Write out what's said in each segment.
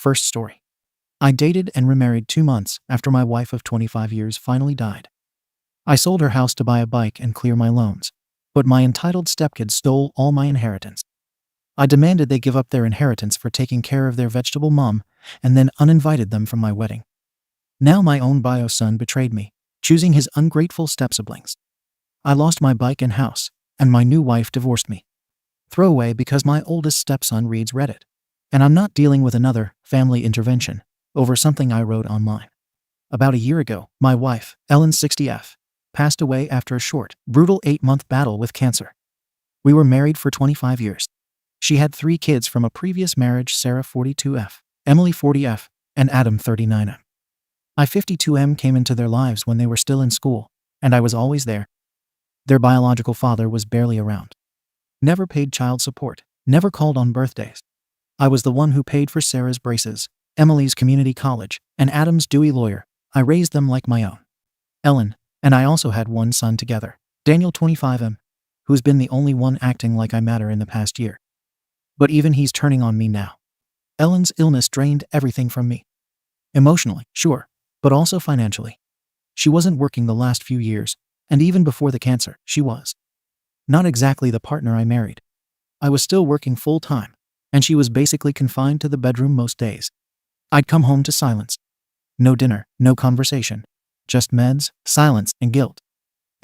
First story. I dated and remarried 2 months after my wife of 25 years finally died. I sold her house to buy a bike and clear my loans, but my entitled stepkids stole all my inheritance. I demanded they give up their inheritance for taking care of their vegetable mom and then uninvited them from my wedding. Now my own bio son betrayed me, choosing his ungrateful step-siblings. I lost my bike and house, and my new wife divorced me. Throwaway because my oldest stepson reads Reddit, and I'm not dealing with another family intervention over something I wrote online. About a year ago, my wife, Ellen 60F, passed away after a short, brutal 8-month battle with cancer. We were married for 25 years. She had 3 kids from a previous marriage: Sarah 42F, Emily 40F, and Adam 39M. I 52M came into their lives when they were still in school, and I was always there. Their biological father was barely around. Never paid child support, never called on birthdays. I was the one who paid for Sarah's braces, Emily's community college, and Adam's Dewey lawyer. I raised them like my own. Ellen and I also had one son together, Daniel 25M, who's been the only one acting like I matter in the past year. But even he's turning on me now. Ellen's illness drained everything from me. Emotionally, sure, but also financially. She wasn't working the last few years, and even before the cancer, she was not exactly the partner I married. I was still working full-time, and she was basically confined to the bedroom most days. I'd come home to silence. No dinner, no conversation. Just meds, silence, and guilt.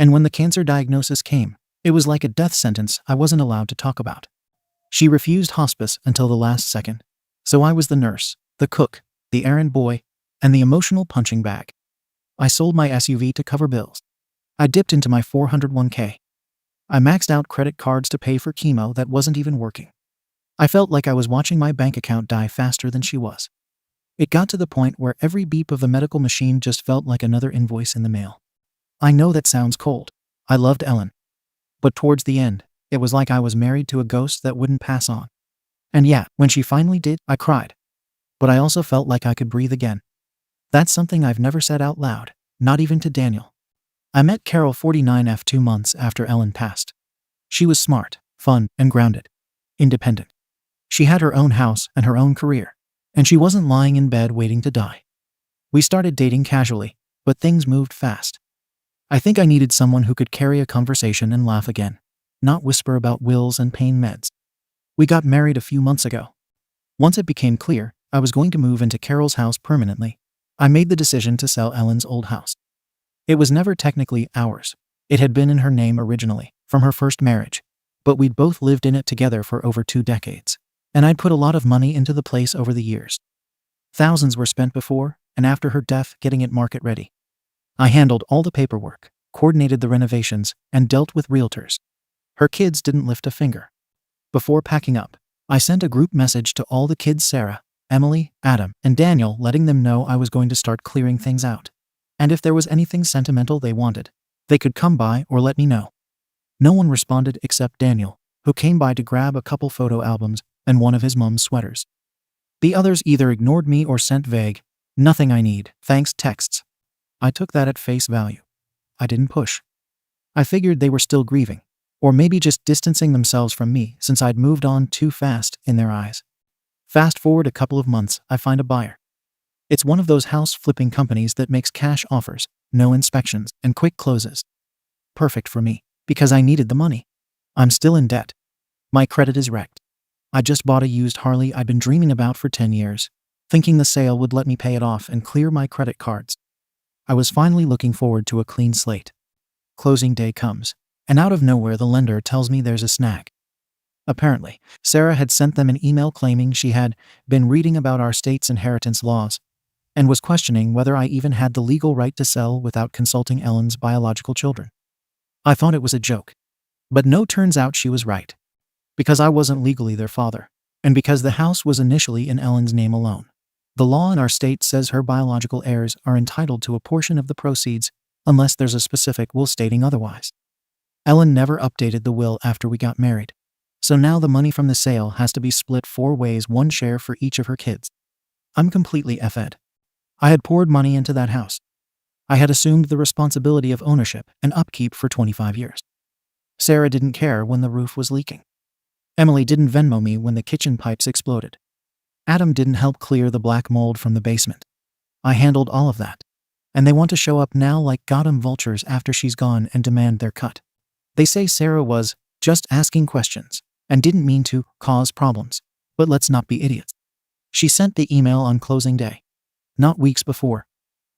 And when the cancer diagnosis came, it was like a death sentence I wasn't allowed to talk about. She refused hospice until the last second, so I was the nurse, the cook, the errand boy, and the emotional punching bag. I sold my SUV to cover bills. I dipped into my 401k. I maxed out credit cards to pay for chemo that wasn't even working. I felt like I was watching my bank account die faster than she was. It got to the point where every beep of the medical machine just felt like another invoice in the mail. I know that sounds cold. I loved Ellen. But towards the end, it was like I was married to a ghost that wouldn't pass on. And yeah, when she finally did, I cried. But I also felt like I could breathe again. That's something I've never said out loud, not even to Daniel. I met Carol 49F 2 months after Ellen passed. She was smart, fun, and grounded. Independent. She had her own house and her own career, and she wasn't lying in bed waiting to die. We started dating casually, but things moved fast. I think I needed someone who could carry a conversation and laugh again, not whisper about wills and pain meds. We got married a few months ago. Once it became clear I was going to move into Carol's house permanently, I made the decision to sell Ellen's old house. It was never technically ours. It had been in her name originally, from her first marriage, but we'd both lived in it together for over 2 decades, and I'd put a lot of money into the place over the years. Thousands were spent before and after her death getting it market ready. I handled all the paperwork, coordinated the renovations, and dealt with realtors. Her kids didn't lift a finger. Before packing up, I sent a group message to all the kids: Sarah, Emily, Adam, and Daniel, letting them know I was going to start clearing things out. And if there was anything sentimental they wanted, they could come by or let me know. No one responded except Daniel, who came by to grab a couple photo albums and one of his mom's sweaters. The others either ignored me or sent vague, "Nothing I need, thanks" texts. I took that at face value. I didn't push. I figured they were still grieving, or maybe just distancing themselves from me since I'd moved on too fast in their eyes. Fast forward a couple of months, I find a buyer. It's one of those house flipping companies that makes cash offers, no inspections, and quick closes. Perfect for me, because I needed the money. I'm still in debt. My credit is wrecked. I just bought a used Harley I'd been dreaming about for 10 years, thinking the sale would let me pay it off and clear my credit cards. I was finally looking forward to a clean slate. Closing day comes, and out of nowhere the lender tells me there's a snag. Apparently, Sarah had sent them an email claiming she had been reading about our state's inheritance laws and was questioning whether I even had the legal right to sell without consulting Ellen's biological children. I thought it was a joke. But no, turns out she was right. Because I wasn't legally their father, and because the house was initially in Ellen's name alone. The law in our state says her biological heirs are entitled to a portion of the proceeds unless there's a specific will stating otherwise. Ellen never updated the will after we got married, so now the money from the sale has to be split 4 ways, 1 share for each of her kids. I'm completely effed. I had poured money into that house. I had assumed the responsibility of ownership and upkeep for 25 years. Sarah didn't care when the roof was leaking. Emily didn't Venmo me when the kitchen pipes exploded. Adam didn't help clear the black mold from the basement. I handled all of that. And they want to show up now like goddamn vultures after she's gone and demand their cut. They say Sarah was just asking questions and didn't mean to cause problems. But let's not be idiots. She sent the email on closing day. Not weeks before.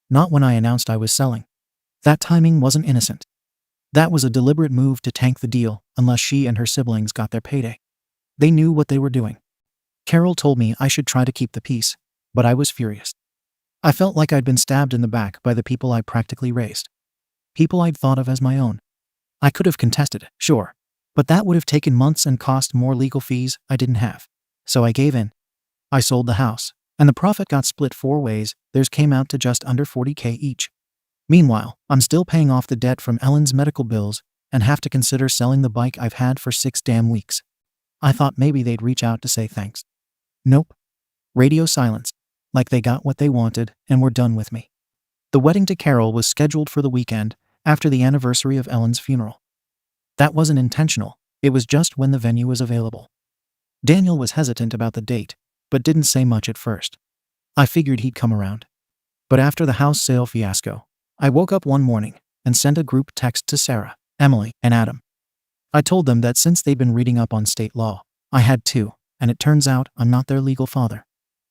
Not when I announced I was selling. That timing wasn't innocent. That was a deliberate move to tank the deal unless she and her siblings got their payday. They knew what they were doing. Carol told me I should try to keep the peace, but I was furious. I felt like I'd been stabbed in the back by the people I practically raised. People I'd thought of as my own. I could have contested it, sure, but that would have taken months and cost more legal fees I didn't have. So I gave in. I sold the house, and the profit got split 4 ways. Theirs came out to just under $40,000 each. Meanwhile, I'm still paying off the debt from Ellen's medical bills and have to consider selling the bike I've had for 6 damn weeks. I thought maybe they'd reach out to say thanks. Nope. Radio silence, like they got what they wanted and were done with me. The wedding to Carol was scheduled for the weekend after the anniversary of Ellen's funeral. That wasn't intentional, it was just when the venue was available. Daniel was hesitant about the date, but didn't say much at first. I figured he'd come around. But after the house sale fiasco, I woke up one morning and sent a group text to Sarah, Emily, and Adam. I told them that since they'd been reading up on state law, I had too, and it turns out I'm not their legal father.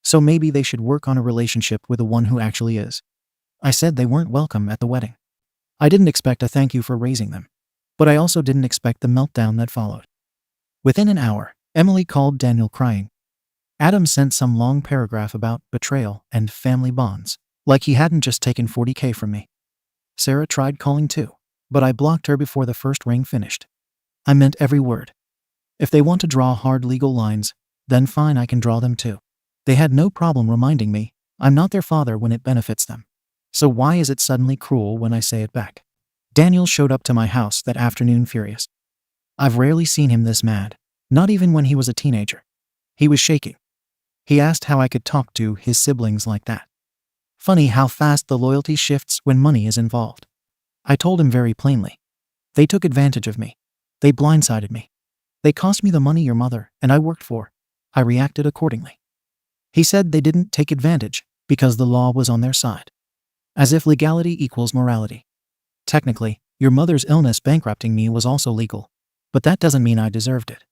So maybe they should work on a relationship with the one who actually is. I said they weren't welcome at the wedding. I didn't expect a thank you for raising them, but I also didn't expect the meltdown that followed. Within an hour, Emily called Daniel crying. Adam sent some long paragraph about betrayal and family bonds, like he hadn't just taken $40,000 from me. Sarah tried calling too, but I blocked her before the first ring finished. I meant every word. If they want to draw hard legal lines, then fine, I can draw them too. They had no problem reminding me I'm not their father when it benefits them. So why is it suddenly cruel when I say it back? Daniel showed up to my house that afternoon furious. I've rarely seen him this mad, not even when he was a teenager. He was shaking. He asked how I could talk to his siblings like that. Funny how fast the loyalty shifts when money is involved. I told him very plainly. They took advantage of me. They blindsided me. They cost me the money your mother and I worked for. I reacted accordingly. He said they didn't take advantage because the law was on their side. As if legality equals morality. Technically, your mother's illness bankrupting me was also legal, but that doesn't mean I deserved it.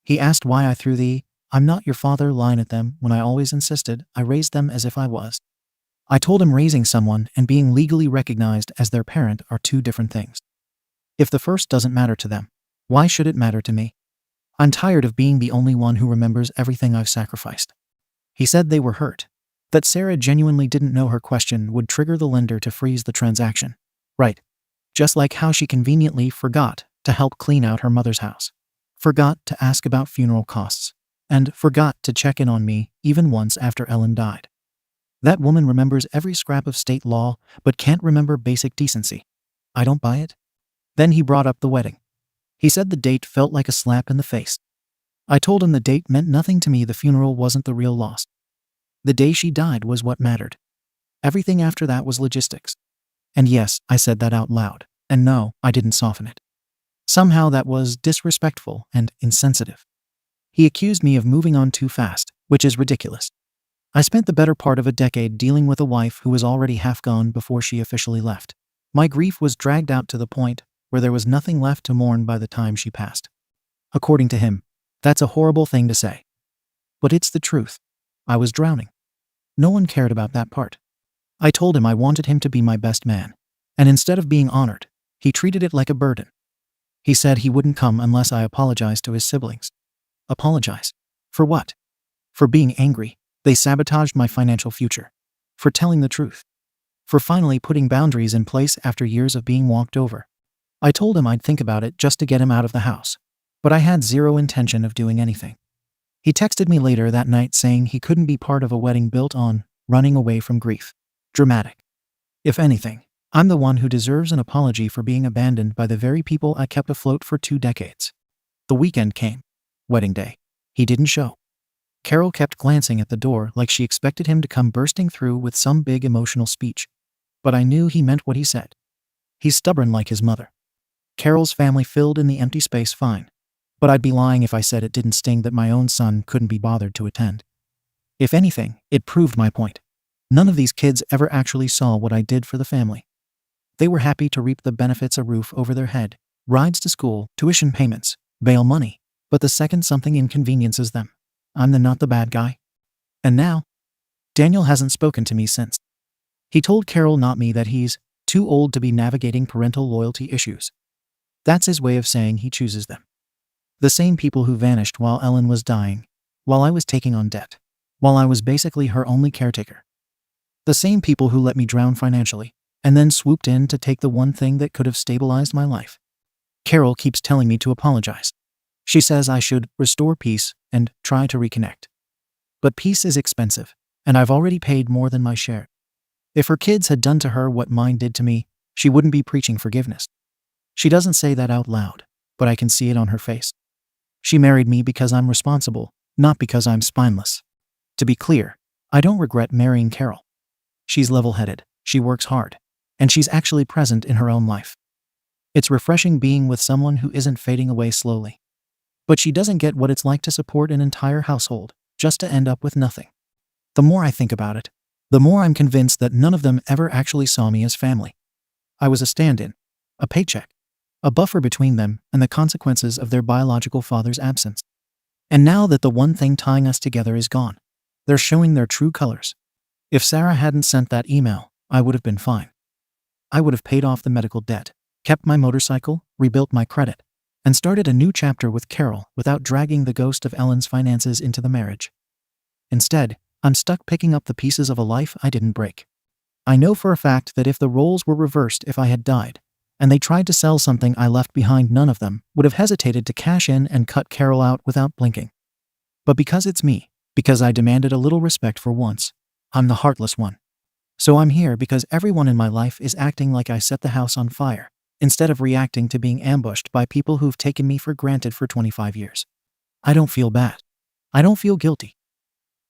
He asked why I threw the "I'm not your father" line at them when I always insisted I raised them as if I was. I told him raising someone and being legally recognized as their parent are 2 different things. If the first doesn't matter to them, why should it matter to me? I'm tired of being the only one who remembers everything I've sacrificed. He said they were hurt. That Sarah genuinely didn't know her question would trigger the lender to freeze the transaction. Right. Just like how she conveniently forgot to help clean out her mother's house. Forgot to ask about funeral costs. And forgot to check in on me even once after Ellen died. That woman remembers every scrap of state law, but can't remember basic decency. I don't buy it. Then he brought up the wedding. He said the date felt like a slap in the face. I told him the date meant nothing to me, the funeral wasn't the real loss. The day she died was what mattered. Everything after that was logistics. And yes, I said that out loud, and no, I didn't soften it. Somehow that was disrespectful and insensitive. He accused me of moving on too fast, which is ridiculous. I spent the better part of a decade dealing with a wife who was already half gone before she officially left. My grief was dragged out to the point where there was nothing left to mourn by the time she passed. According to him, that's a horrible thing to say. But it's the truth. I was drowning. No one cared about that part. I told him I wanted him to be my best man, and instead of being honored, he treated it like a burden. He said he wouldn't come unless I apologized to his siblings. Apologize? For what? For being angry. They sabotaged my financial future. For telling the truth. For finally putting boundaries in place after years of being walked over. I told him I'd think about it just to get him out of the house, but I had zero intention of doing anything. He texted me later that night saying he couldn't be part of a wedding built on running away from grief. Dramatic. If anything, I'm the one who deserves an apology for being abandoned by the very people I kept afloat for 2 decades. The weekend came. Wedding day. He didn't show. Carol kept glancing at the door like she expected him to come bursting through with some big emotional speech. But I knew he meant what he said. He's stubborn like his mother. Carol's family filled in the empty space fine. But I'd be lying if I said it didn't sting that my own son couldn't be bothered to attend. If anything, it proved my point. None of these kids ever actually saw what I did for the family. They were happy to reap the benefits: a roof over their head, rides to school, tuition payments, bail money. But the second something inconveniences them, I'm not the bad guy. And now, Daniel hasn't spoken to me since. He told Carol, not me, that he's too old to be navigating parental loyalty issues. That's his way of saying he chooses them. The same people who vanished while Ellen was dying, while I was taking on debt, while I was basically her only caretaker. The same people who let me drown financially, and then swooped in to take the one thing that could have stabilized my life. Carol keeps telling me to apologize. She says I should restore peace and try to reconnect. But peace is expensive, and I've already paid more than my share. If her kids had done to her what mine did to me, she wouldn't be preaching forgiveness. She doesn't say that out loud, but I can see it on her face. She married me because I'm responsible, not because I'm spineless. To be clear, I don't regret marrying Carol. She's level-headed, she works hard, and she's actually present in her own life. It's refreshing being with someone who isn't fading away slowly. But she doesn't get what it's like to support an entire household, just to end up with nothing. The more I think about it, the more I'm convinced that none of them ever actually saw me as family. I was a stand-in, a paycheck, a buffer between them and the consequences of their biological father's absence. And now that the one thing tying us together is gone, they're showing their true colors. If Sarah hadn't sent that email, I would have been fine. I would have paid off the medical debt, kept my motorcycle, rebuilt my credit, and started a new chapter with Carol without dragging the ghost of Ellen's finances into the marriage. Instead, I'm stuck picking up the pieces of a life I didn't break. I know for a fact that if the roles were reversed, if I had died, and they tried to sell something I left behind, none of them would have hesitated to cash in and cut Carol out without blinking. But because it's me, because I demanded a little respect for once, I'm the heartless one. So I'm here because everyone in my life is acting like I set the house on fire, instead of reacting to being ambushed by people who've taken me for granted for 25 years. I don't feel bad. I don't feel guilty.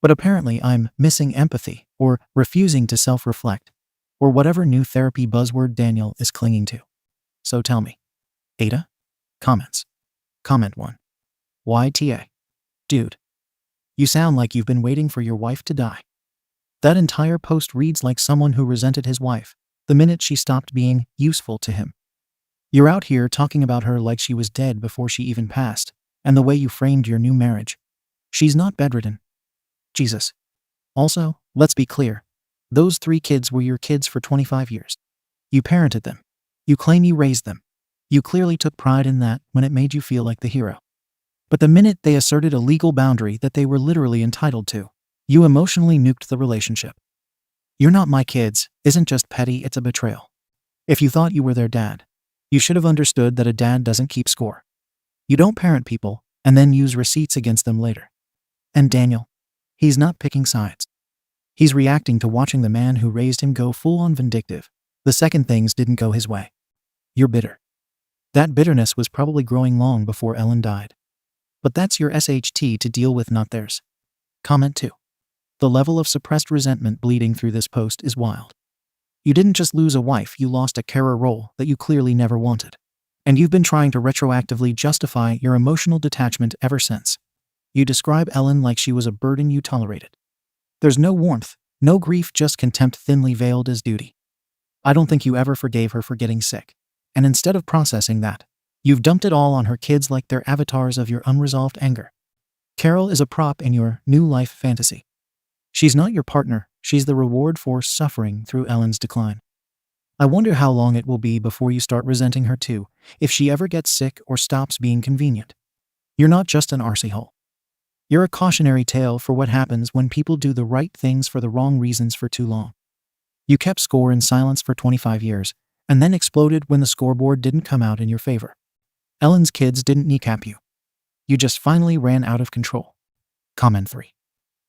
But apparently I'm missing empathy, or refusing to self-reflect, or whatever new therapy buzzword Daniel is clinging to. So tell me. Ada? Comments. Comment 1. YTA. Dude. You sound like you've been waiting for your wife to die. That entire post reads like someone who resented his wife the minute she stopped being useful to him. You're out here talking about her like she was dead before she even passed, and the way you framed your new marriage. She's not bedridden. Jesus. Also, let's be clear. Those 3 kids were your kids for 25 years. You parented them. You claim you raised them. You clearly took pride in that when it made you feel like the hero. But the minute they asserted a legal boundary that they were literally entitled to, you emotionally nuked the relationship. "You're not my kids" isn't just petty, it's a betrayal. If you thought you were their dad, you should have understood that a dad doesn't keep score. You don't parent people and then use receipts against them later. And Daniel, he's not picking sides. He's reacting to watching the man who raised him go full-on vindictive the second things didn't go his way. You're bitter. That bitterness was probably growing long before Ellen died. But that's your SHT to deal with, not theirs. Comment 2. The level of suppressed resentment bleeding through this post is wild. You didn't just lose a wife, you lost a carer role that you clearly never wanted. And you've been trying to retroactively justify your emotional detachment ever since. You describe Ellen like she was a burden you tolerated. There's no warmth, no grief, just contempt thinly veiled as duty. I don't think you ever forgave her for getting sick. And instead of processing that, you've dumped it all on her kids like they're avatars of your unresolved anger. Carol is a prop in your new life fantasy. She's not your partner, she's the reward for suffering through Ellen's decline. I wonder how long it will be before you start resenting her too, if she ever gets sick or stops being convenient. You're not just an arsey hole. You're a cautionary tale for what happens when people do the right things for the wrong reasons for too long. You kept score in silence for 25 years, and then exploded when the scoreboard didn't come out in your favor. Ellen's kids didn't kneecap you. You just finally ran out of control. Comment 3.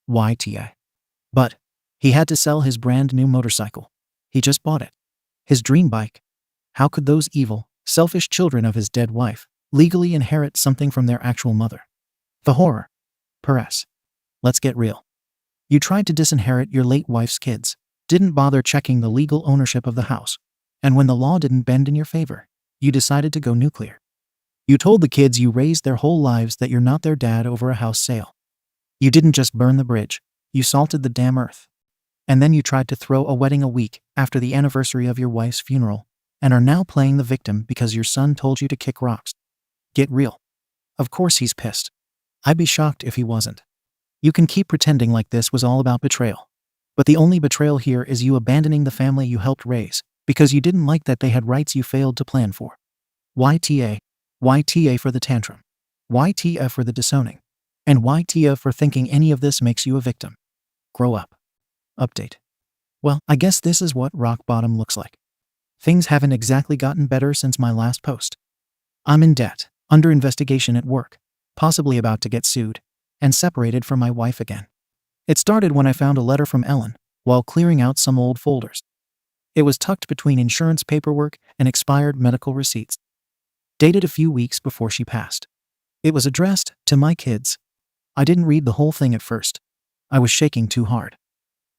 YTA. But he had to sell his brand new motorcycle. He just bought it. His dream bike. How could those evil, selfish children of his dead wife legally inherit something from their actual mother? The horror. Perez. Let's get real. You tried to disinherit your late wife's kids, didn't bother checking the legal ownership of the house, and when the law didn't bend in your favor, you decided to go nuclear. You told the kids you raised their whole lives that you're not their dad over a house sale. You didn't just burn the bridge, You salted the damn earth. And then you tried to throw a wedding a week after the anniversary of your wife's funeral and are now playing the victim because your son told you to kick rocks. Get real. Of course he's pissed. I'd be shocked if he wasn't. You can keep pretending like this was all about betrayal. But the only betrayal here is you abandoning the family you helped raise because you didn't like that they had rights you failed to plan for. YTA. YTA for the tantrum. YTF for the disowning. And YTF for thinking any of this makes you a victim. Grow up. Update. Well, I guess this is what rock bottom looks like. Things haven't exactly gotten better since my last post. I'm in debt, under investigation at work, possibly about to get sued, and separated from my wife again. It started when I found a letter from Ellen while clearing out some old folders. It was tucked between insurance paperwork and expired medical receipts. Dated a few weeks before she passed. It was addressed to my kids. I didn't read the whole thing at first. I was shaking too hard.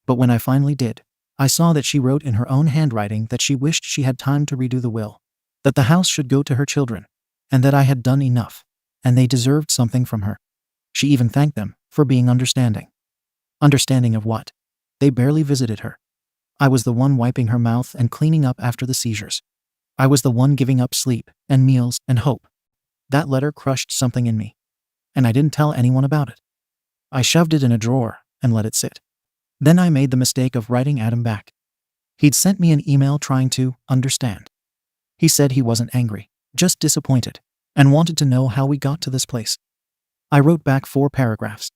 But when I finally did, I saw that she wrote in her own handwriting that she wished she had time to redo the will, that the house should go to her children, and that I had done enough, and they deserved something from her. She even thanked them for being understanding. Understanding of what? They barely visited her. I was the one wiping her mouth and cleaning up after the seizures. I was the one giving up sleep and meals and hope. That letter crushed something in me, and I didn't tell anyone about it. I shoved it in a drawer and let it sit. Then I made the mistake of writing Adam back. He'd sent me an email trying to understand. He said he wasn't angry, just disappointed, and wanted to know how we got to this place. I wrote back 4 paragraphs.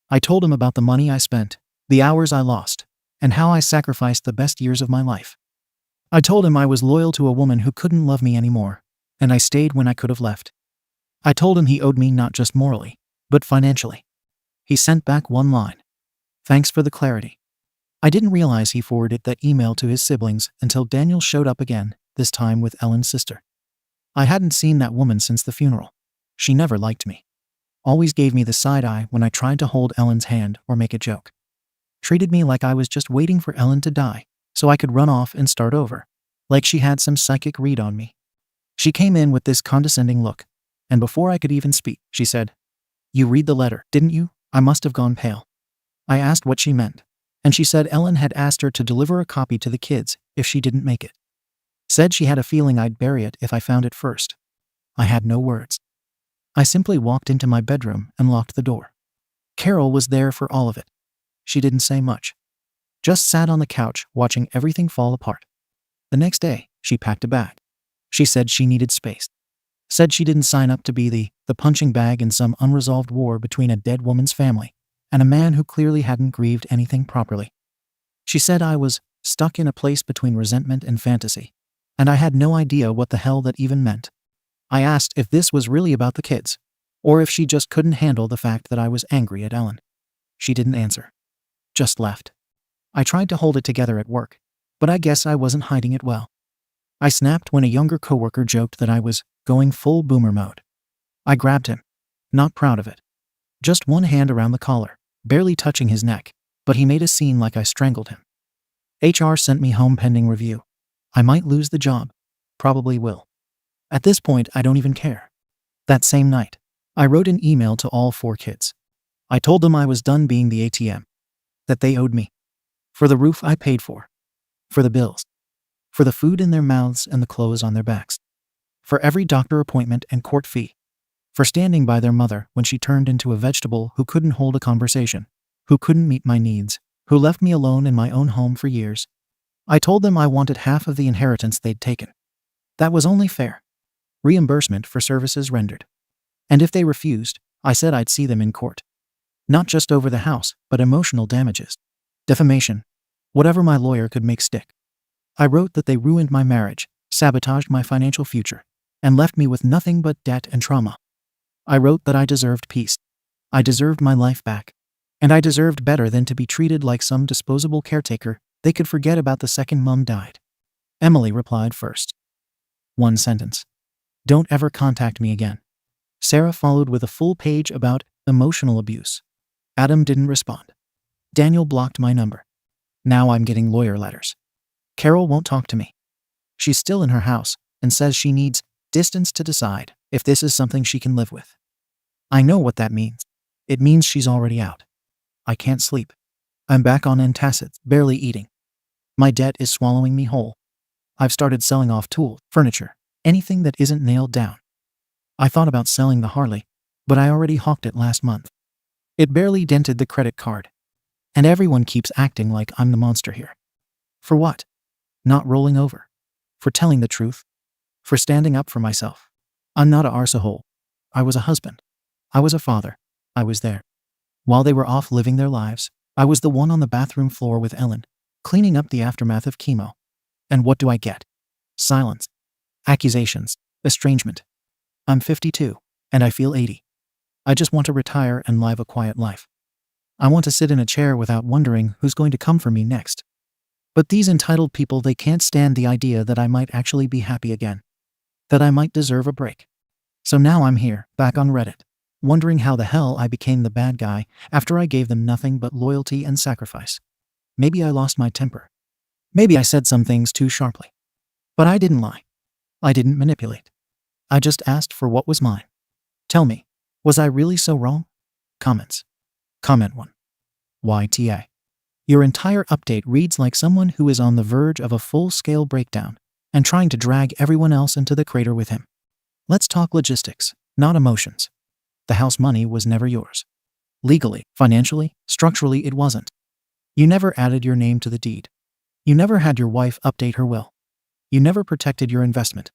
I told him about the money I spent, the hours I lost, and how I sacrificed the best years of my life. I told him I was loyal to a woman who couldn't love me anymore, and I stayed when I could have left. I told him he owed me not just morally, but financially. He sent back one line. Thanks for the clarity. I didn't realize he forwarded that email to his siblings until Daniel showed up again, this time with Ellen's sister. I hadn't seen that woman since the funeral. She never liked me. Always gave me the side eye when I tried to hold Ellen's hand or make a joke. Treated me like I was just waiting for Ellen to die so I could run off and start over, like she had some psychic read on me. She came in with this condescending look, and before I could even speak, she said, "You read the letter, didn't you?" I must have gone pale. I asked what she meant, and she said Ellen had asked her to deliver a copy to the kids if she didn't make it. Said she had a feeling I'd bury it if I found it first. I had no words. I simply walked into my bedroom and locked the door. Carol was there for all of it. She didn't say much. Just sat on the couch watching everything fall apart. The next day, she packed a bag. She said she needed space. Said she didn't sign up to be the punching bag in some unresolved war between a dead woman's family and a man who clearly hadn't grieved anything properly. She said I was stuck in a place between resentment and fantasy, and I had no idea what the hell that even meant. I asked if this was really about the kids, or if she just couldn't handle the fact that I was angry at Ellen. She didn't answer. Just left. I tried to hold it together at work, but I guess I wasn't hiding it well. I snapped when a younger coworker joked that I was going full boomer mode. I grabbed him, not proud of it. Just one hand around the collar, barely touching his neck, but he made a scene like I strangled him. HR sent me home pending review. I might lose the job. Probably will. At this point, I don't even care. That same night, I wrote an email to all 4 kids. I told them I was done being the ATM, that they owed me. For the roof I paid for the bills, for the food in their mouths and the clothes on their backs, for every doctor appointment and court fee, for standing by their mother when she turned into a vegetable who couldn't hold a conversation, who couldn't meet my needs, who left me alone in my own home for years. I told them I wanted half of the inheritance they'd taken. That was only fair. Reimbursement for services rendered. And if they refused, I said I'd see them in court. Not just over the house, but emotional damages. Defamation. Whatever my lawyer could make stick. I wrote that they ruined my marriage, sabotaged my financial future, and left me with nothing but debt and trauma. I wrote that I deserved peace. I deserved my life back. And I deserved better than to be treated like some disposable caretaker they could forget about the second Mom died. Emily replied first. One sentence. Don't ever contact me again. Sarah followed with a full page about emotional abuse. Adam didn't respond. Daniel blocked my number. Now I'm getting lawyer letters. Carol won't talk to me. She's still in her house and says she needs distance to decide if this is something she can live with. I know what that means. It means she's already out. I can't sleep. I'm back on antacids, barely eating. My debt is swallowing me whole. I've started selling off tools, furniture, anything that isn't nailed down. I thought about selling the Harley, but I already hawked it last month. It barely dented the credit card. And everyone keeps acting like I'm the monster here. For what? Not rolling over. For telling the truth. For standing up for myself. I'm not a arsehole. I was a husband. I was a father. I was there. While they were off living their lives, I was the one on the bathroom floor with Ellen, cleaning up the aftermath of chemo. And what do I get? Silence. Accusations. Estrangement. I'm 52, and I feel 80. I just want to retire and live a quiet life. I want to sit in a chair without wondering who's going to come for me next. But these entitled people, they can't stand the idea that I might actually be happy again. That I might deserve a break. So now I'm here, back on Reddit, wondering how the hell I became the bad guy after I gave them nothing but loyalty and sacrifice. Maybe I lost my temper. Maybe I said some things too sharply. But I didn't lie. I didn't manipulate. I just asked for what was mine. Tell me, was I really so wrong? Comments. Comment 1. YTA. Your entire update reads like someone who is on the verge of a full-scale breakdown and trying to drag everyone else into the crater with him. Let's talk logistics, not emotions. The house money was never yours. Legally, financially, structurally, it wasn't. You never added your name to the deed. You never had your wife update her will. You never protected your investment.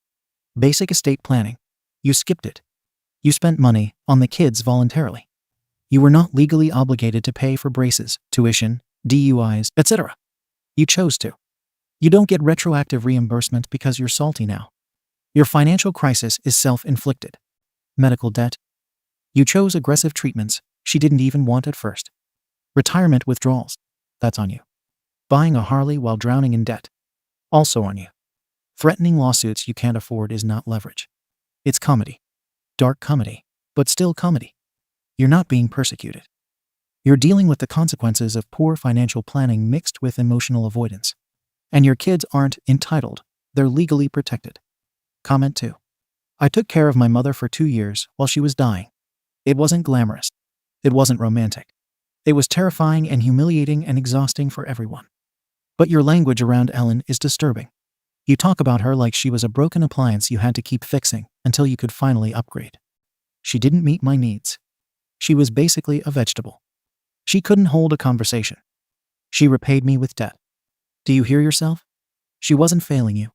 Basic estate planning. You skipped it. You spent money on the kids voluntarily. You were not legally obligated to pay for braces, tuition, DUIs, etc. You chose to. You don't get retroactive reimbursement because you're salty now. Your financial crisis is self-inflicted. Medical debt. You chose aggressive treatments she didn't even want at first. Retirement withdrawals. That's on you. Buying a Harley while drowning in debt. Also on you. Threatening lawsuits you can't afford is not leverage. It's comedy. Dark comedy, but still comedy. You're not being persecuted. You're dealing with the consequences of poor financial planning mixed with emotional avoidance. And your kids aren't entitled, they're legally protected. Comment 2. I took care of my mother for 2 years while she was dying. It wasn't glamorous. It wasn't romantic. It was terrifying and humiliating and exhausting for everyone. But your language around Ellen is disturbing. You talk about her like she was a broken appliance you had to keep fixing until you could finally upgrade. She didn't meet my needs. She was basically a vegetable. She couldn't hold a conversation. She repaid me with debt. Do you hear yourself? She wasn't failing you.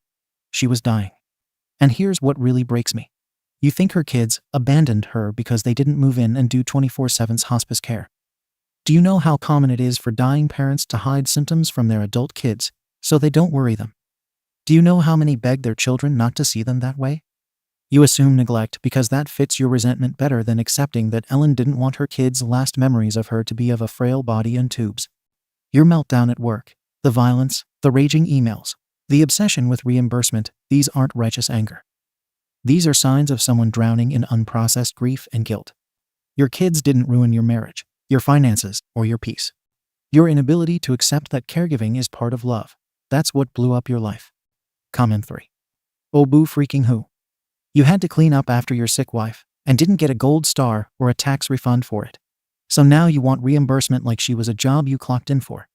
She was dying. And here's what really breaks me. You think her kids abandoned her because they didn't move in and do 24/7's hospice care. Do you know how common it is for dying parents to hide symptoms from their adult kids so they don't worry them? Do you know how many beg their children not to see them that way? You assume neglect because that fits your resentment better than accepting that Ellen didn't want her kids' last memories of her to be of a frail body and tubes. Your meltdown at work, the violence, the raging emails, the obsession with reimbursement, these aren't righteous anger. These are signs of someone drowning in unprocessed grief and guilt. Your kids didn't ruin your marriage, your finances, or your peace. Your inability to accept that caregiving is part of love. That's what blew up your life. Comment 3. Oh boo freaking who. You had to clean up after your sick wife and didn't get a gold star or a tax refund for it. So now you want reimbursement like she was a job you clocked in for.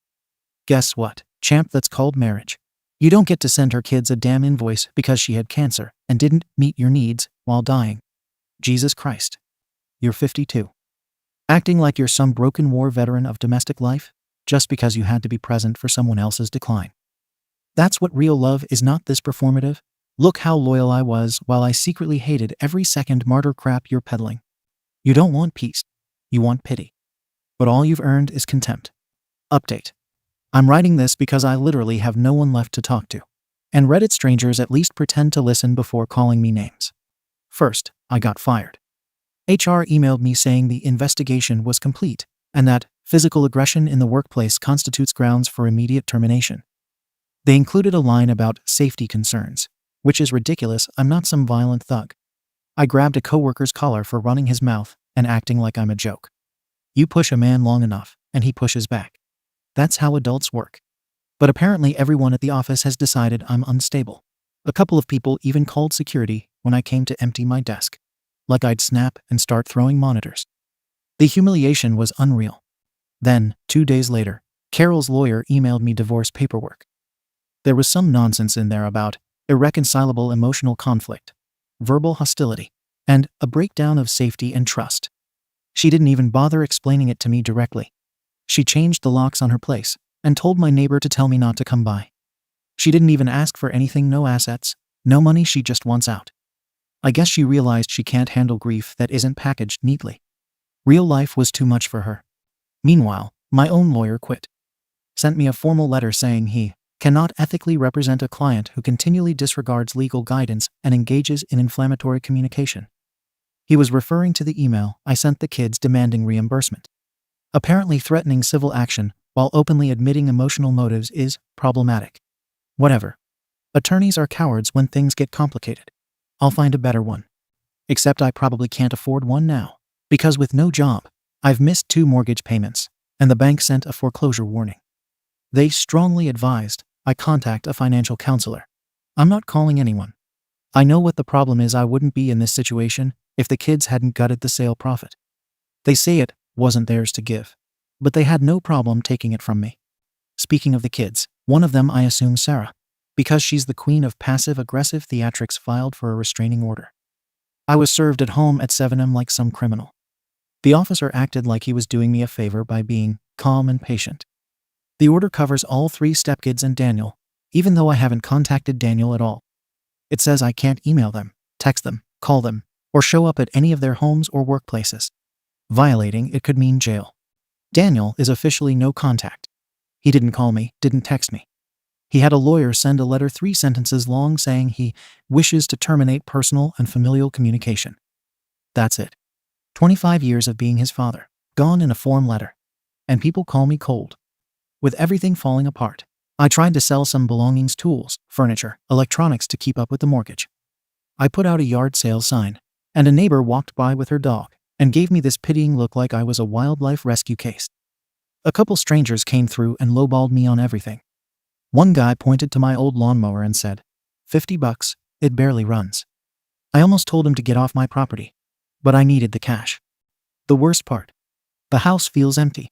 Guess what, champ, that's called marriage. You don't get to send her kids a damn invoice because she had cancer and didn't meet your needs while dying. Jesus Christ. You're 52. Acting like you're some broken war veteran of domestic life just because you had to be present for someone else's decline. That's what real love is, not this performative. Look how loyal I was while I secretly hated every second martyr crap you're peddling. You don't want peace. You want pity. But all you've earned is contempt. Update. I'm writing this because I literally have no one left to talk to. And Reddit strangers at least pretend to listen before calling me names. First, I got fired. HR emailed me saying the investigation was complete and that physical aggression in the workplace constitutes grounds for immediate termination. They included a line about safety concerns, which is ridiculous. I'm not some violent thug. I grabbed a coworker's collar for running his mouth and acting like I'm a joke. You push a man long enough, and he pushes back. That's how adults work. But apparently everyone at the office has decided I'm unstable. A couple of people even called security when I came to empty my desk. Like I'd snap and start throwing monitors. The humiliation was unreal. Then, 2 days later, Carol's lawyer emailed me divorce paperwork. There was some nonsense in there about irreconcilable emotional conflict, verbal hostility, and a breakdown of safety and trust. She didn't even bother explaining it to me directly. She changed the locks on her place and told my neighbor to tell me not to come by. She didn't even ask for anything, no assets, no money, she just wants out. I guess she realized she can't handle grief that isn't packaged neatly. Real life was too much for her. Meanwhile, my own lawyer quit. Sent me a formal letter saying he cannot ethically represent a client who continually disregards legal guidance and engages in inflammatory communication. He was referring to the email I sent the kids demanding reimbursement. Apparently threatening civil action while openly admitting emotional motives is problematic. Whatever. Attorneys are cowards when things get complicated. I'll find a better one. Except I probably can't afford one now, because with no job, I've missed 2 mortgage payments, and the bank sent a foreclosure warning. They strongly advised I contact a financial counselor. I'm not calling anyone. I know what the problem is. I wouldn't be in this situation if the kids hadn't gutted the sale profit. They say it wasn't theirs to give, but they had no problem taking it from me. Speaking of the kids, one of them I assume Sarah, because she's the queen of passive-aggressive theatrics, filed for a restraining order. I was served at home at 7 a.m. like some criminal. The officer acted like he was doing me a favor by being calm and patient. The order covers all 3 stepkids and Daniel, even though I haven't contacted Daniel at all. It says I can't email them, text them, call them, or show up at any of their homes or workplaces. Violating it could mean jail. Daniel is officially no contact. He didn't call me, didn't text me. He had a lawyer send a letter 3 sentences long saying he wishes to terminate personal and familial communication. That's it. 25 years of being his father, gone in a form letter. And people call me cold. With everything falling apart, I tried to sell some belongings, tools, furniture, electronics to keep up with the mortgage. I put out a yard sale sign, and a neighbor walked by with her dog and gave me this pitying look like I was a wildlife rescue case. A couple strangers came through and lowballed me on everything. One guy pointed to my old lawnmower and said, $50, it barely runs. I almost told him to get off my property, but I needed the cash. The worst part, the house feels empty.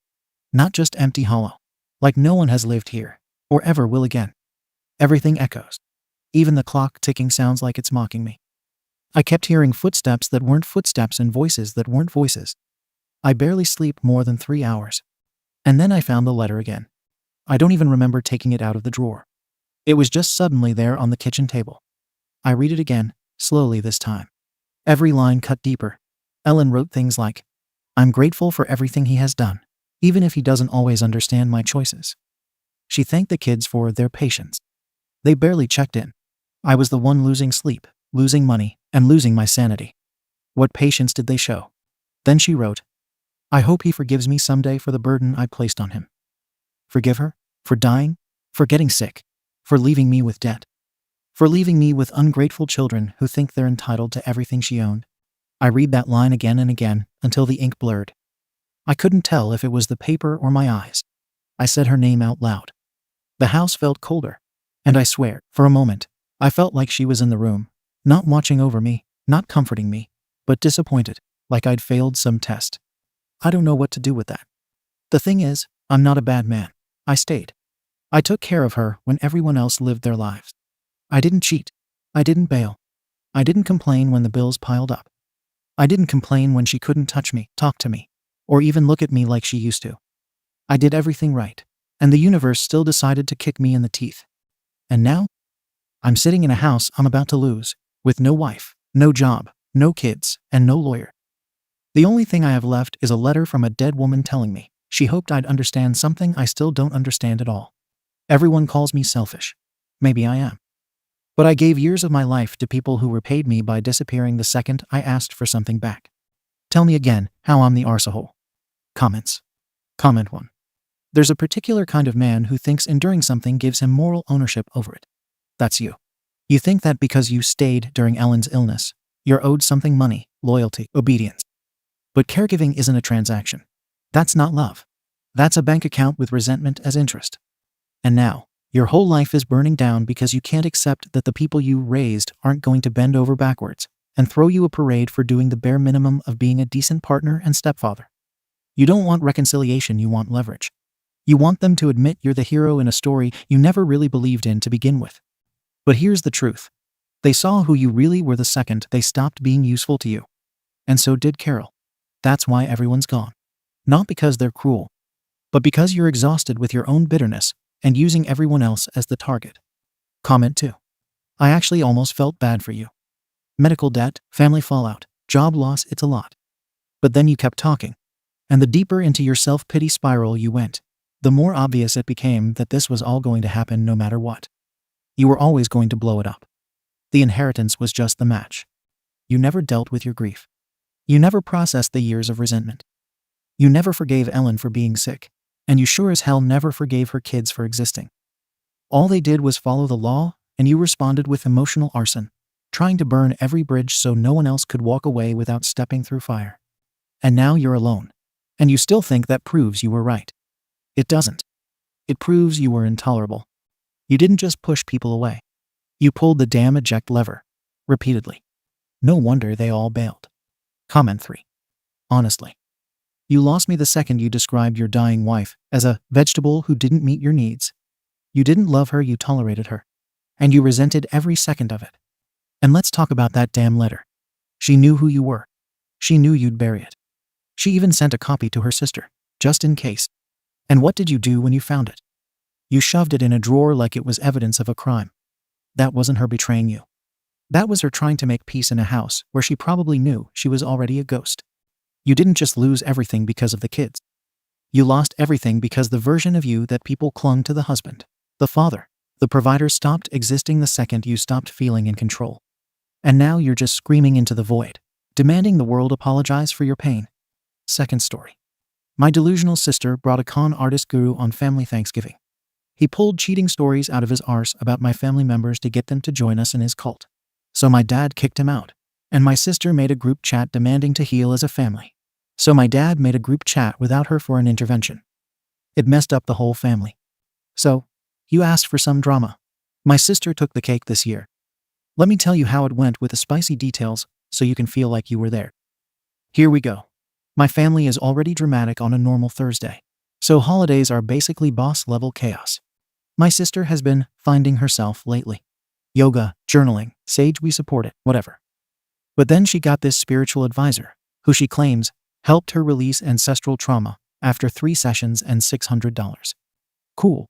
Not just empty, hollow. Like no one has lived here, or ever will again. Everything echoes. Even the clock ticking sounds like it's mocking me. I kept hearing footsteps that weren't footsteps and voices that weren't voices. I barely sleep more than 3 hours. And then I found the letter again. I don't even remember taking it out of the drawer. It was just suddenly there on the kitchen table. I read it again, slowly this time. Every line cut deeper. Ellen wrote things like, I'm grateful for everything he has done, even if he doesn't always understand my choices. She thanked the kids for their patience. They barely checked in. I was the one losing sleep, losing money, and losing my sanity. What patience did they show? Then she wrote, I hope he forgives me someday for the burden I placed on him. Forgive her? For dying? For getting sick? For leaving me with debt? For leaving me with ungrateful children who think they're entitled to everything she owned? I read that line again and again until the ink blurred. I couldn't tell if it was the paper or my eyes. I said her name out loud. The house felt colder, and I swear, for a moment, I felt like she was in the room, not watching over me, not comforting me, but disappointed, like I'd failed some test. I don't know what to do with that. The thing is, I'm not a bad man. I stayed. I took care of her when everyone else lived their lives. I didn't cheat. I didn't bail. I didn't complain when the bills piled up. I didn't complain when she couldn't touch me, talk to me, or even look at me like she used to. I did everything right, and the universe still decided to kick me in the teeth. And now? I'm sitting in a house I'm about to lose, with no wife, no job, no kids, and no lawyer. The only thing I have left is a letter from a dead woman telling me she hoped I'd understand something I still don't understand at all. Everyone calls me selfish. Maybe I am. But I gave years of my life to people who repaid me by disappearing the second I asked for something back. Tell me again how I'm the arsehole. Comments. Comment 1. There's a particular kind of man who thinks enduring something gives him moral ownership over it. That's you. You think that because you stayed during Ellen's illness, you're owed something: money, loyalty, obedience. But caregiving isn't a transaction. That's not love. That's a bank account with resentment as interest. And now, your whole life is burning down because you can't accept that the people you raised aren't going to bend over backwards and throw you a parade for doing the bare minimum of being a decent partner and stepfather. You don't want reconciliation, you want leverage. You want them to admit you're the hero in a story you never really believed in to begin with. But here's the truth. They saw who you really were the second they stopped being useful to you. And so did Carol. That's why everyone's gone. Not because they're cruel, but because you're exhausted with your own bitterness and using everyone else as the target. Comment 2. I actually almost felt bad for you. Medical debt, family fallout, job loss, it's a lot. But then you kept talking. And the deeper into your self-pity spiral you went, the more obvious it became that this was all going to happen no matter what. You were always going to blow it up. The inheritance was just the match. You never dealt with your grief. You never processed the years of resentment. You never forgave Ellen for being sick, and you sure as hell never forgave her kids for existing. All they did was follow the law, and you responded with emotional arson, trying to burn every bridge so no one else could walk away without stepping through fire. And now you're alone, and you still think that proves you were right. It doesn't. It proves you were intolerable. You didn't just push people away. You pulled the damn eject lever. Repeatedly. No wonder they all bailed. Comment 3. Honestly. You lost me the second you described your dying wife as a vegetable who didn't meet your needs. You didn't love her, you tolerated her. And you resented every second of it. And let's talk about that damn letter. She knew who you were. She knew you'd bury it. She even sent a copy to her sister, just in case. And what did you do when you found it? You shoved it in a drawer like it was evidence of a crime. That wasn't her betraying you. That was her trying to make peace in a house where she probably knew she was already a ghost. You didn't just lose everything because of the kids. You lost everything because the version of you that people clung to, the husband, the father, the provider, stopped existing the second you stopped feeling in control. And now you're just screaming into the void, demanding the world apologize for your pain. Second story. My delusional sister brought a con artist guru on family Thanksgiving. He pulled cheating stories out of his arse about my family members to get them to join us in his cult. So my dad kicked him out, and my sister made a group chat demanding to heal as a family. So my dad made a group chat without her for an intervention. It messed up the whole family. So, you asked for some drama. My sister took the cake this year. Let me tell you how it went with the spicy details so you can feel like you were there. Here we go. My family is already dramatic on a normal Thursday, so holidays are basically boss-level chaos. My sister has been finding herself lately. Yoga, journaling, sage, we support it, whatever. But then she got this spiritual advisor, who she claims helped her release ancestral trauma after 3 sessions and $600. Cool.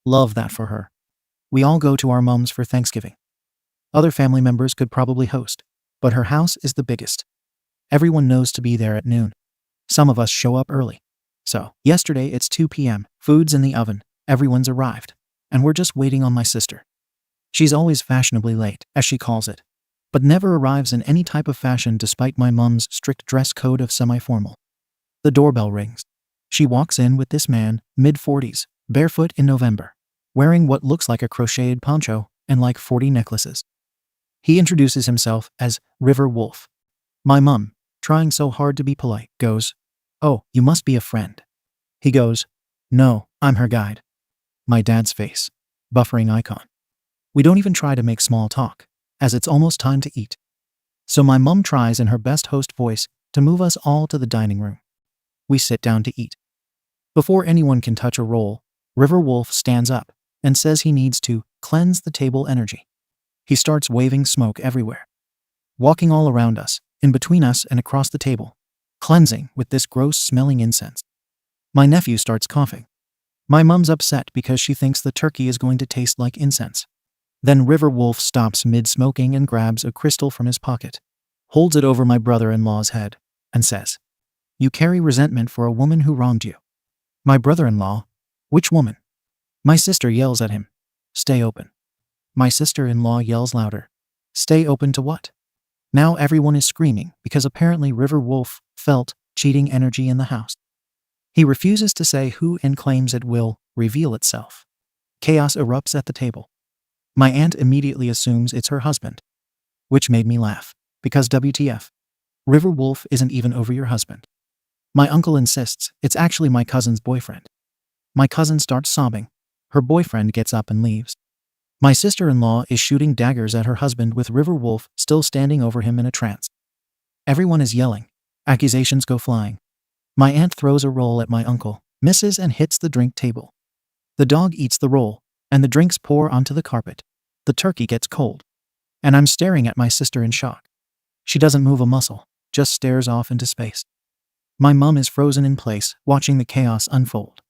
Love that for her. We all go to our mums for Thanksgiving. Other family members could probably host, but her house is the biggest. Everyone knows to be there at noon. Some of us show up early. So, yesterday it's 2 p.m., food's in the oven, everyone's arrived, and we're just waiting on my sister. She's always fashionably late, as she calls it, but never arrives in any type of fashion despite my mum's strict dress code of semi-formal. The doorbell rings. She walks in with this man, mid-40s, barefoot in November, wearing what looks like a crocheted poncho and like 40 necklaces. He introduces himself as River Wolf. My mum, trying so hard to be polite, goes, "Oh, you must be a friend." He goes, "No, I'm her guide." My dad's face. Buffering icon. We don't even try to make small talk, as it's almost time to eat. So my mum tries in her best host voice to move us all to the dining room. We sit down to eat. Before anyone can touch a roll, River Wolf stands up and says he needs to cleanse the table energy. He starts waving smoke everywhere, walking all around us, in between us and across the table, cleansing with this gross-smelling incense. My nephew starts coughing. My mum's upset because she thinks the turkey is going to taste like incense. Then River Wolf stops mid-smoking and grabs a crystal from his pocket, holds it over my brother-in-law's head, and says, "You carry resentment for a woman who wronged you." My brother-in-law? Which woman? My sister yells at him, "Stay open." My sister-in-law yells louder, "Stay open to what?" Now everyone is screaming because apparently River Wolf felt cheating energy in the house. He refuses to say who and claims it will reveal itself. Chaos erupts at the table. My aunt immediately assumes it's her husband, which made me laugh, because WTF, River Wolf isn't even over your husband. My uncle insists it's actually my cousin's boyfriend. My cousin starts sobbing. Her boyfriend gets up and leaves. My sister-in-law is shooting daggers at her husband with River Wolf still standing over him in a trance. Everyone is yelling. Accusations go flying. My aunt throws a roll at my uncle, misses and hits the drink table. The dog eats the roll, and the drinks pour onto the carpet. The turkey gets cold, and I'm staring at my sister in shock. She doesn't move a muscle, just stares off into space. My mom is frozen in place, watching the chaos unfold.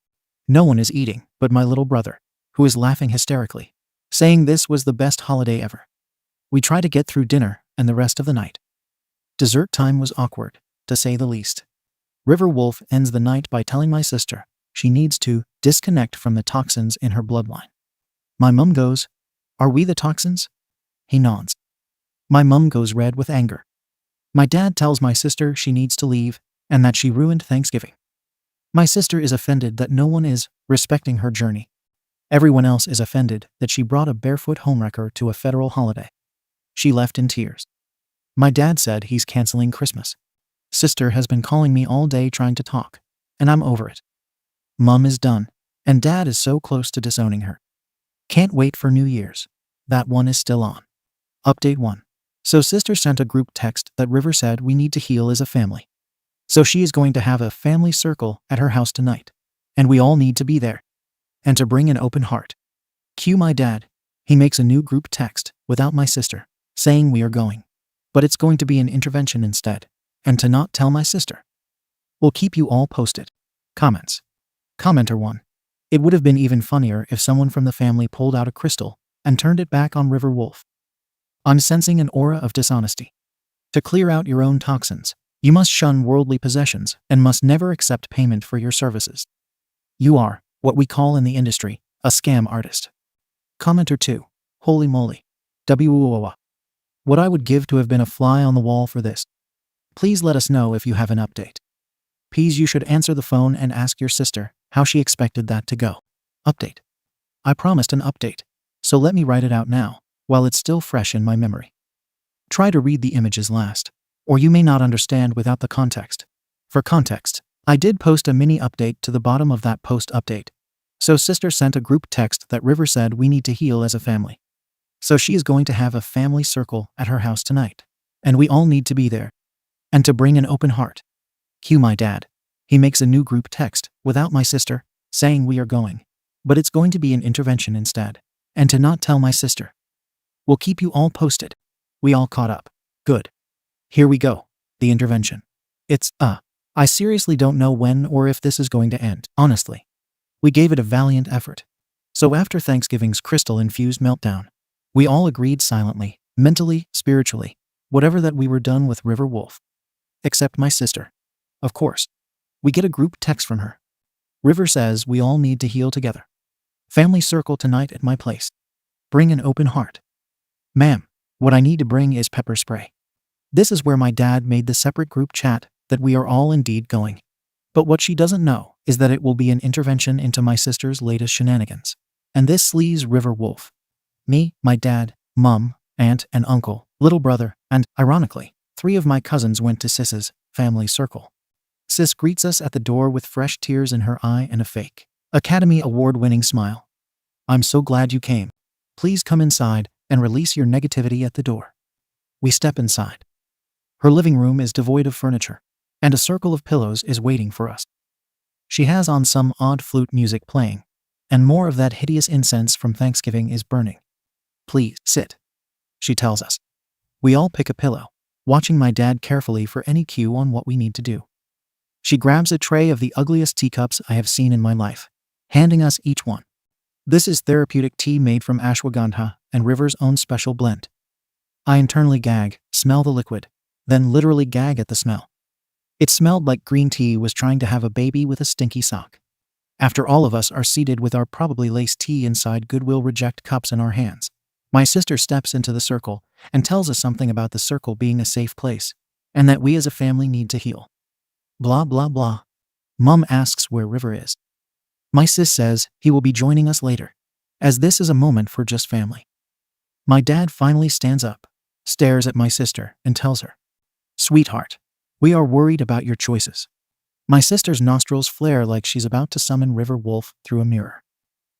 No one is eating but my little brother, who is laughing hysterically, saying this was the best holiday ever. We try to get through dinner and the rest of the night. Dessert time was awkward, to say the least. River Wolf ends the night by telling my sister she needs to disconnect from the toxins in her bloodline. My mum goes, "Are we the toxins?" He nods. My mum goes red with anger. My dad tells my sister she needs to leave and that she ruined Thanksgiving. My sister is offended that no one is respecting her journey. Everyone else is offended that she brought a barefoot homewrecker to a federal holiday. She left in tears. My dad said he's canceling Christmas. Sister has been calling me all day trying to talk, and I'm over it. Mum is done, and Dad is so close to disowning her. Can't wait for New Year's. That one is still on. Update 1. So sister sent a group text that River said we need to heal as a family. So she is going to have a family circle at her house tonight, and we all need to be there. And to bring an open heart. Cue my dad. He makes a new group text without my sister, saying we are going. But it's going to be an intervention instead, and to not tell my sister. We'll keep you all posted. Comments. Commenter 1. It would have been even funnier if someone from the family pulled out a crystal and turned it back on River Wolf. I'm sensing an aura of dishonesty. To clear out your own toxins, you must shun worldly possessions and must never accept payment for your services. You are, what we call in the industry, a scam artist. Commenter 2. Holy moly. WOOA. What I would give to have been a fly on the wall for this. Please let us know if you have an update. Please, you should answer the phone and ask your sister how she expected that to go. Update. I promised an update, so let me write it out now, while it's still fresh in my memory. Try to read the images last, or you may not understand without the context. For context, I did post a mini update to the bottom of that post update. So sister sent a group text that River said we need to heal as a family. So she is going to have a family circle at her house tonight, and we all need to be there. And to bring an open heart. Cue my dad. He makes a new group text without my sister, saying we are going. But it's going to be an intervention instead, and to not tell my sister. We'll keep you all posted. We all caught up. Good. Here we go. The intervention. It's, I seriously don't know when or if this is going to end, honestly. We gave it a valiant effort. So after Thanksgiving's crystal-infused meltdown, we all agreed silently, mentally, spiritually, whatever that we were done with River Wolf. Except my sister. Of course. We get a group text from her. River says we all need to heal together. Family circle tonight at my place. Bring an open heart. Ma'am, what I need to bring is pepper spray. This is where my dad made the separate group chat that we are all indeed going. But what she doesn't know is that it will be an intervention into my sister's latest shenanigans. And this sleaze River Wolf. Me, my dad, mum, aunt and uncle, little brother, and, ironically, 3 of my cousins went to Sis's family circle. Sis greets us at the door with fresh tears in her eye and a fake Academy Award-winning smile. I'm so glad you came. Please come inside and release your negativity at the door. We step inside. Her living room is devoid of furniture, and a circle of pillows is waiting for us. She has on some odd flute music playing, and more of that hideous incense from Thanksgiving is burning. Please, sit, she tells us. We all pick a pillow, watching my dad carefully for any cue on what we need to do. She grabs a tray of the ugliest teacups I have seen in my life, handing us each one. This is therapeutic tea made from ashwagandha and River's own special blend. I internally gag, smell the liquid, then literally gag at the smell. It smelled like green tea was trying to have a baby with a stinky sock. After all of us are seated with our probably laced tea inside Goodwill Reject cups in our hands, my sister steps into the circle and tells us something about the circle being a safe place, and that we as a family need to heal. Blah blah blah. Mum asks where River is. My sis says he will be joining us later, as this is a moment for just family. My dad finally stands up, stares at my sister, and tells her, "Sweetheart, we are worried about your choices." My sister's nostrils flare like she's about to summon River Wolf through a mirror.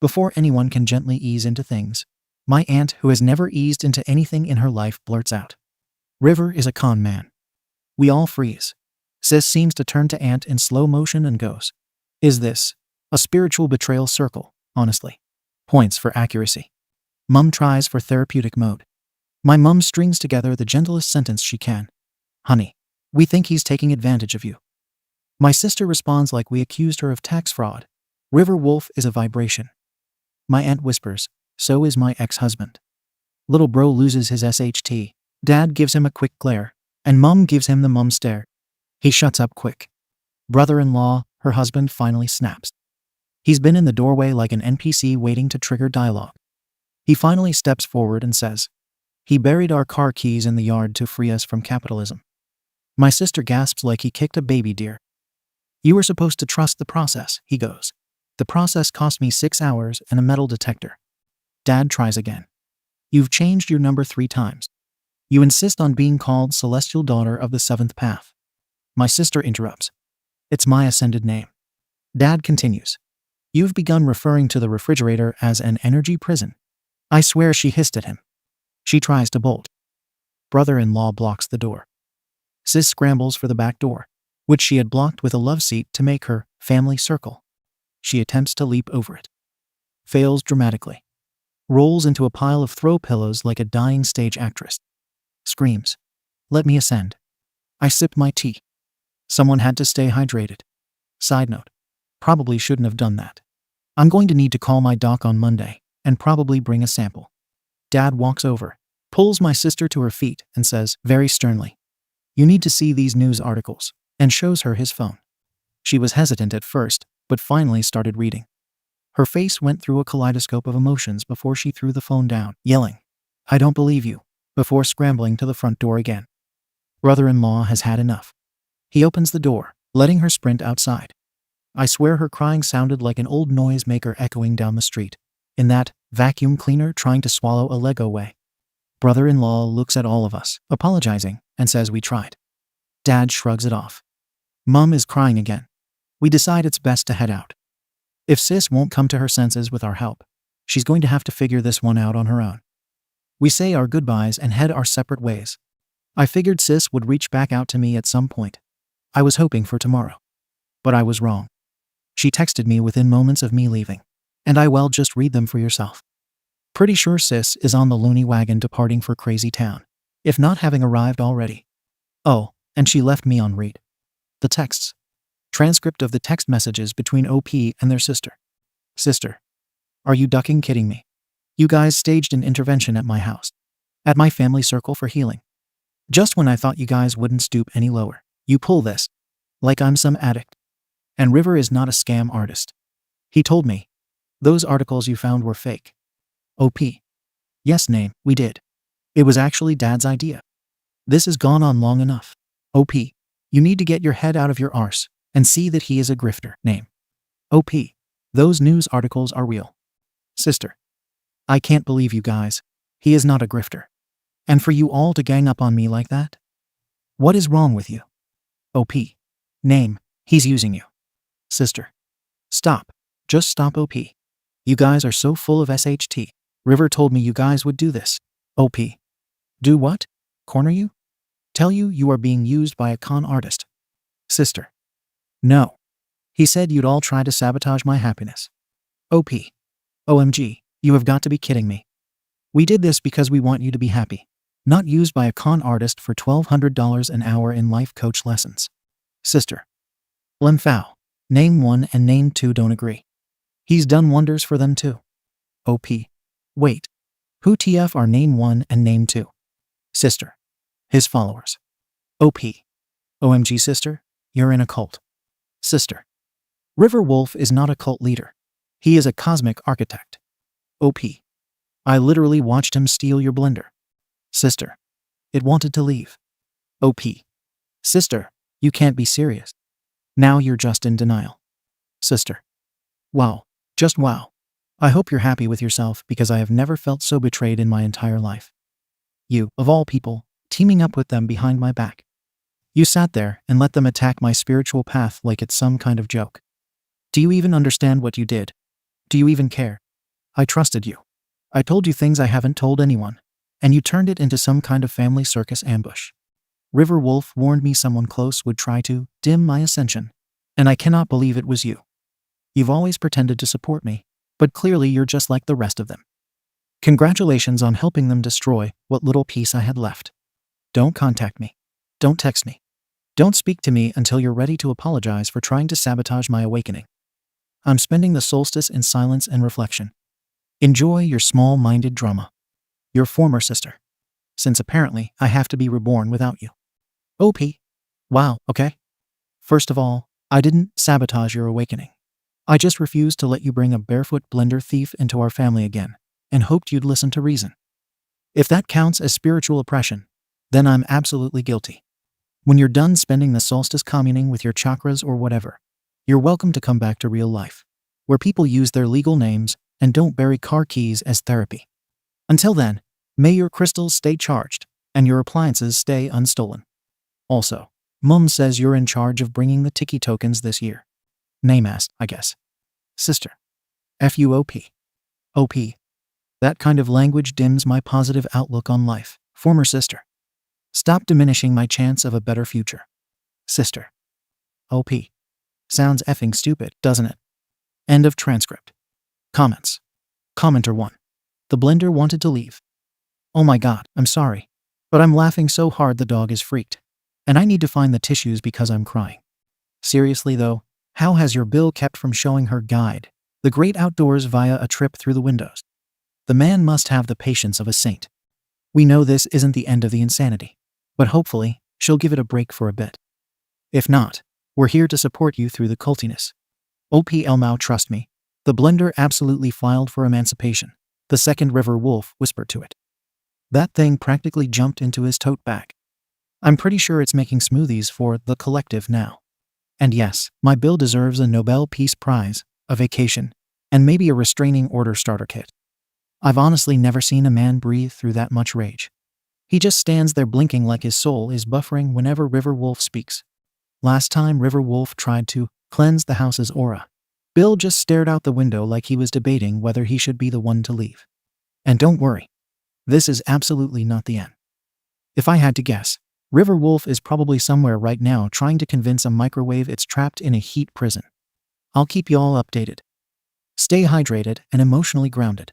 Before anyone can gently ease into things, my aunt, who has never eased into anything in her life, blurts out, "River is a con man." We all freeze. Sis seems to turn to aunt in slow motion and goes, "Is this A spiritual betrayal circle, honestly. Points for accuracy. Mum tries for therapeutic mode. My mum strings together the gentlest sentence she can. Honey, we think he's taking advantage of you. My sister responds like we accused her of tax fraud. River Wolf is a vibration. My aunt whispers, so is my ex-husband. Little bro loses his SHT. Dad gives him a quick glare, and Mum gives him the mum stare. He shuts up quick. Brother-in-law, her husband, finally snaps. He's been in the doorway like an NPC waiting to trigger dialogue. He finally steps forward and says, he buried our car keys in the yard to free us from capitalism. My sister gasps like he kicked a baby deer. You were supposed to trust the process, he goes. The process cost me 6 hours and a metal detector. Dad tries again. You've changed your number 3 times. You insist on being called Celestial Daughter of the Seventh Path. My sister interrupts. It's my ascended name. Dad continues. You've begun referring to the refrigerator as an energy prison. I swear she hissed at him. She tries to bolt. Brother-in-law blocks the door. Sis scrambles for the back door, which she had blocked with a love seat to make her family circle. She attempts to leap over it. Fails dramatically. Rolls into a pile of throw pillows like a dying stage actress. Screams. Let me ascend. I sip my tea. Someone had to stay hydrated. Side note. Probably shouldn't have done that. I'm going to need to call my doc on Monday and probably bring a sample. Dad walks over, pulls my sister to her feet and says, very sternly, you need to see these news articles, and shows her his phone. She was hesitant at first, but finally started reading. Her face went through a kaleidoscope of emotions before she threw the phone down, yelling, I don't believe you, before scrambling to the front door again. Brother-in-law has had enough. He opens the door, letting her sprint outside. I swear her crying sounded like an old noisemaker echoing down the street, in that vacuum cleaner trying to swallow a Lego way. Brother-in-law looks at all of us, apologizing, and says we tried. Dad shrugs it off. Mum is crying again. We decide it's best to head out. If sis won't come to her senses with our help, she's going to have to figure this one out on her own. We say our goodbyes and head our separate ways. I figured sis would reach back out to me at some point. I was hoping for tomorrow. But I was wrong. She texted me within moments of me leaving. And just read them for yourself. Pretty sure sis is on the loony wagon departing for crazy town, if not having arrived already. Oh, and she left me on read. The texts. Transcript of the text messages between OP and their sister. Sister. Are you ducking kidding me? You guys staged an intervention at my house. At my family circle for healing. Just when I thought you guys wouldn't stoop any lower, you pull this. Like I'm some addict. And River is not a scam artist. He told me. Those articles you found were fake. OP. Yes, name, we did. It was actually Dad's idea. This has gone on long enough. OP. You need to get your head out of your arse and see that he is a grifter. Name. OP. Those news articles are real. Sister. I can't believe you guys. He is not a grifter. And for you all to gang up on me like that? What is wrong with you? OP. Name. He's using you. Sister. Stop. Just stop, OP. You guys are so full of SHT. River told me you guys would do this. OP. Do what? Corner you? Tell you you are being used by a con artist. Sister. No. He said you'd all try to sabotage my happiness. OP. OMG, you have got to be kidding me. We did this because we want you to be happy. Not used by a con artist for $1,200 an hour in life coach lessons. Sister. Lemfow. Name 1 and name 2 don't agree. He's done wonders for them too. OP. Wait. Who TF are name 1 and name 2? Sister. His followers. OP. OMG sister, you're in a cult. Sister. River Wolf is not a cult leader. He is a cosmic architect. OP. I literally watched him steal your blender. Sister. It wanted to leave. OP. Sister, you can't be serious. Now you're just in denial. Sister. Wow. Just wow. I hope you're happy with yourself because I have never felt so betrayed in my entire life. You, of all people, teaming up with them behind my back. You sat there and let them attack my spiritual path like it's some kind of joke. Do you even understand what you did? Do you even care? I trusted you. I told you things I haven't told anyone, and you turned it into some kind of family circus ambush. River Wolf warned me someone close would try to dim my ascension, and I cannot believe it was you. You've always pretended to support me, but clearly you're just like the rest of them. Congratulations on helping them destroy what little peace I had left. Don't contact me. Don't text me. Don't speak to me until you're ready to apologize for trying to sabotage my awakening. I'm spending the solstice in silence and reflection. Enjoy your small-minded drama. Your former sister. Since apparently I have to be reborn without you. OP. Wow, okay. First of all, I didn't sabotage your awakening. I just refused to let you bring a barefoot blender thief into our family again, and hoped you'd listen to reason. If that counts as spiritual oppression, then I'm absolutely guilty. When you're done spending the solstice communing with your chakras or whatever, you're welcome to come back to real life, where people use their legal names and don't bury car keys as therapy. Until then, may your crystals stay charged and your appliances stay unstolen. Also, Mum says you're in charge of bringing the Tiki tokens this year. Name-asked, I guess. Sister. FUOP. OP. That kind of language dims my positive outlook on life. Former sister. Stop diminishing my chance of a better future. Sister. OP. Sounds effing stupid, doesn't it? End of transcript. Comments. Commenter 1. The blender wanted to leave. Oh my god, I'm sorry. But I'm laughing so hard the dog is freaked. And I need to find the tissues because I'm crying. Seriously though, how has your Bill kept from showing her guide, the great outdoors, via a trip through the windows? The man must have the patience of a saint. We know this isn't the end of the insanity, but hopefully, she'll give it a break for a bit. If not, we're here to support you through the cultiness. OP Elmau, trust me, the blender absolutely filed for emancipation, the second river wolf whispered to it. That thing practically jumped into his tote bag. I'm pretty sure it's making smoothies for the collective now. And yes, my Bill deserves a Nobel Peace Prize, a vacation, and maybe a restraining order starter kit. I've honestly never seen a man breathe through that much rage. He just stands there blinking like his soul is buffering whenever River Wolf speaks. Last time River Wolf tried to cleanse the house's aura, Bill just stared out the window like he was debating whether he should be the one to leave. And don't worry, this is absolutely not the end. If I had to guess, River Wolf is probably somewhere right now trying to convince a microwave it's trapped in a heat prison. I'll keep you all updated. Stay hydrated and emotionally grounded.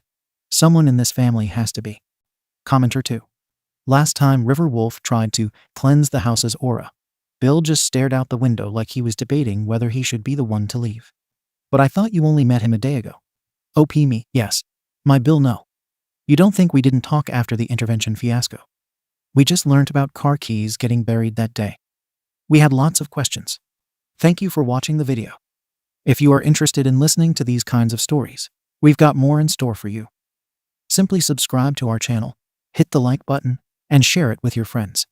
Someone in this family has to be. Commenter 2. Last time River Wolf tried to cleanse the house's aura, Bill just stared out the window like he was debating whether he should be the one to leave. But I thought you only met him a day ago. OP me, yes. My Bill, no. You don't think we didn't talk after the intervention fiasco? We just learned about car keys getting buried that day. We had lots of questions. Thank you for watching the video. If you are interested in listening to these kinds of stories, we've got more in store for you. Simply subscribe to our channel, hit the like button, and share it with your friends.